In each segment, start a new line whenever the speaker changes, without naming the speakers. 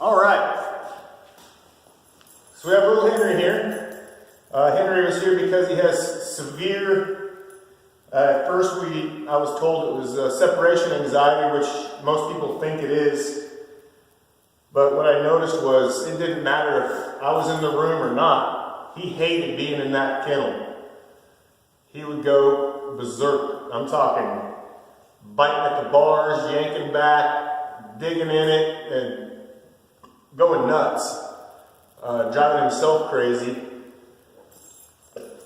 All right. So we have little Henry here. Henry was here because he has severe, at first I was told it was separation anxiety, which most people think it is. But what I noticed was it didn't matter if I was in the room or not. He hated being in that kennel. He would go berserk. I'm talking biting at the bars, yanking back, digging in it, and going nuts, driving himself crazy.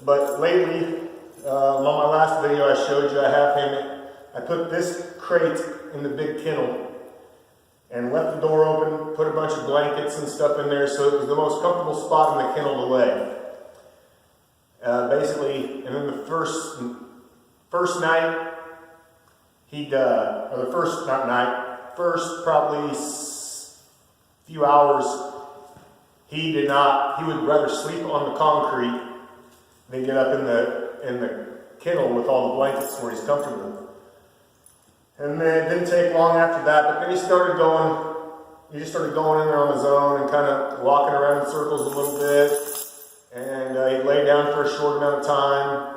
But lately, on my last video I showed you, I put this crate in the big kennel and left the door open, put a bunch of blankets and stuff in there, so it was the most comfortable spot in the kennel to lay. Basically, and then the first night, first probably few hours, he would rather sleep on the concrete than get up in the kennel with all the blankets where he's comfortable. And then it didn't take long after that, but then he just started going in there on his own and kind of walking around in circles a little bit. And he'd lay down for a short amount of time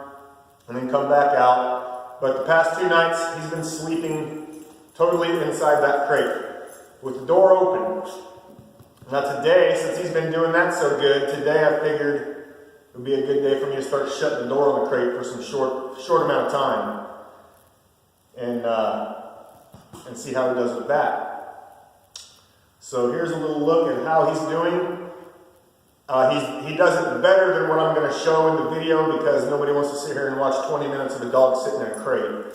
and then come back out. But the past 2 nights, he's been sleeping totally inside that crate with the door open. Now today, since he's been doing that so good, today I figured it would be a good day for me to start shutting the door on the crate for some short amount of time. And see how he does with that. So here's a little look at how he's doing. He does it better than what I'm going to show in the video because nobody wants to sit here and watch 20 minutes of a dog sitting in a crate.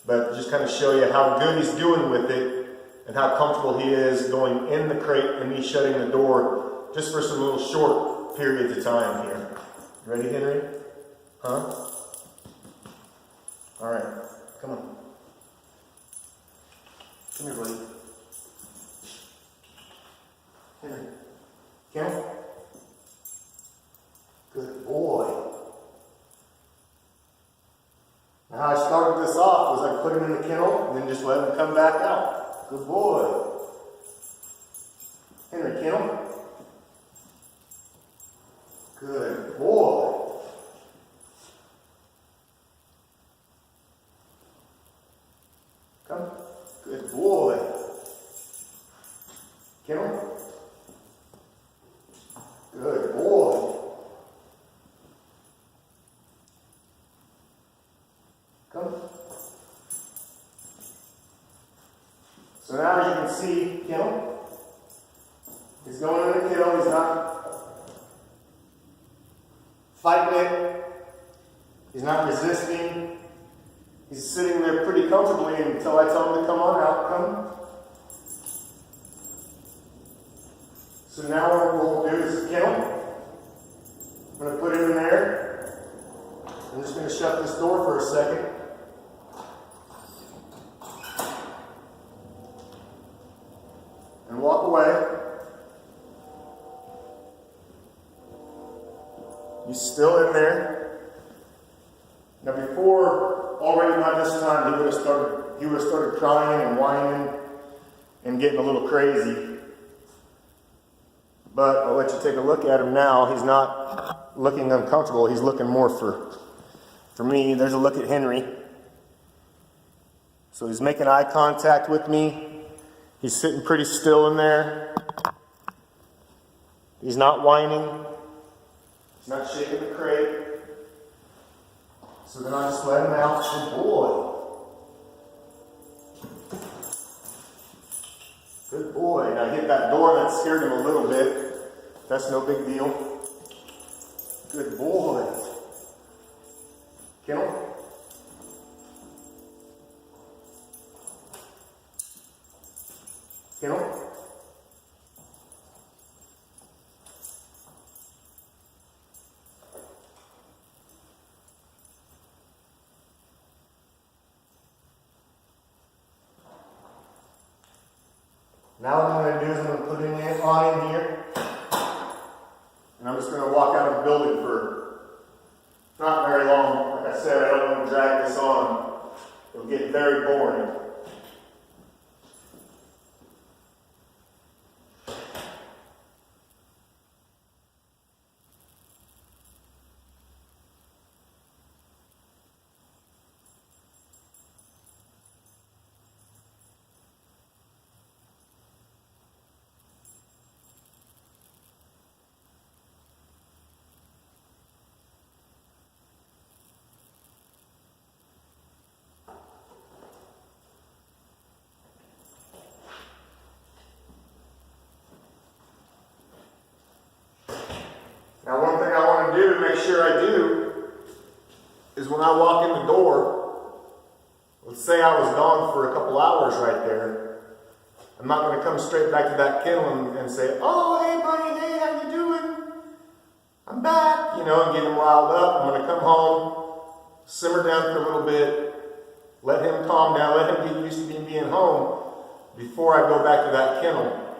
But just kind of show you how good he's doing with it and how comfortable he is going in the crate and me shutting the door just for some little short periods of time here. You ready, Henry? Huh? All right, come on. Come here, buddy. Henry. Kennel? Good boy. Now how I started this off was I put him in the kennel and then just let him come back out. Good boy. Henry, kennel? Good boy. Come. Good boy. Kennel? Good boy. Come. So now as you can see, kennel, he's going in the kennel, he's not fighting it, he's not resisting, he's sitting there pretty comfortably until I tell him to come on out, come. So now what we'll do is kennel. I'm going to put him in there. I'm just going to shut this door for a second. And walk away. He's still in there. Now before, already by this time, he would have started crying and whining and getting a little crazy. But I'll let you take a look at him now. He's not looking uncomfortable. He's looking more for me. There's a look at Henry. So he's making eye contact with me. He's sitting pretty still in there. He's not whining. He's not shaking the crate. So then I just let him out. Good boy. Good boy. Now hit that door, that scared him a little bit. That's no big deal. Good boy. Kennel? Kennel? Now what I'm going to do is I'm going to put him on in here. And I'm just going to walk out of the building for not very long. Like I said, I don't want to drag this on. It'll get very boring. sure I do is when I walk in the door, let's say I was gone for a couple hours right there, I'm not going to come straight back to that kennel and say, oh, hey buddy, hey, how you doing? I'm back, you know, and get him riled up. I'm going to come home, simmer down for a little bit, let him calm down, let him get used to me being home before I go back to that kennel.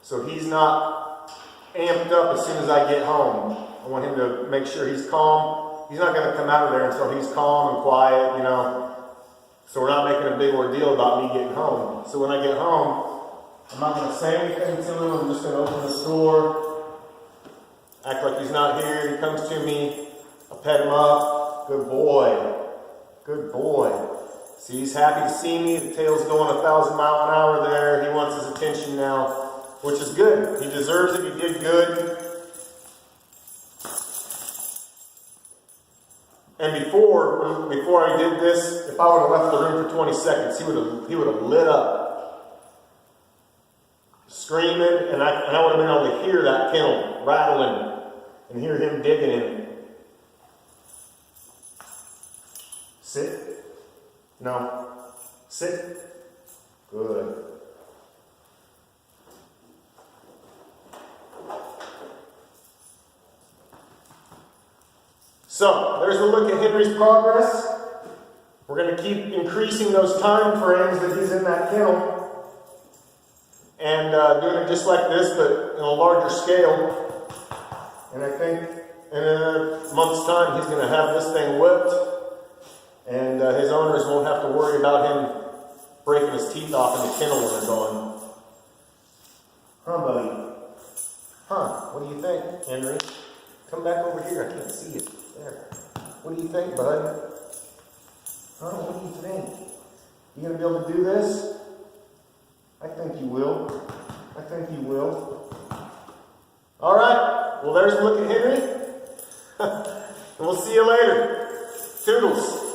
So he's not amped up as soon as I get home. I want him to make sure he's calm. He's not going to come out of there until he's calm and quiet, you know. So we're not making a big ordeal about me getting home. So when I get home, I'm not going to say anything to him. I'm just going to open this door, act like he's not here. He comes to me. I pet him up. Good boy. Good boy. See, he's happy to see me. The tail's going 1,000 miles an hour there. He wants his attention now, which is good. He deserves it. He did good. And before I did this, if I would have left the room for 20 seconds, he would have lit up, screaming, and I would have been able to hear that kennel rattling and hear him digging in it. Sit. No. Sit. Good. So, there's a look at Henry's progress. We're going to keep increasing those time frames that he's in that kennel and doing it just like this, but in a larger scale. And I think in a month's time, he's going to have this thing whipped, and his owners won't have to worry about him breaking his teeth off in the kennel when they're gone. Huh, buddy? Huh? What do you think, Henry? Come back over here. I can't see you. There. What do you think, bud? Huh? What do you think? You gonna be able to do this? I think you will. I think you will. All right. Well, there's a look at Henry. And we'll see you later. Toodles.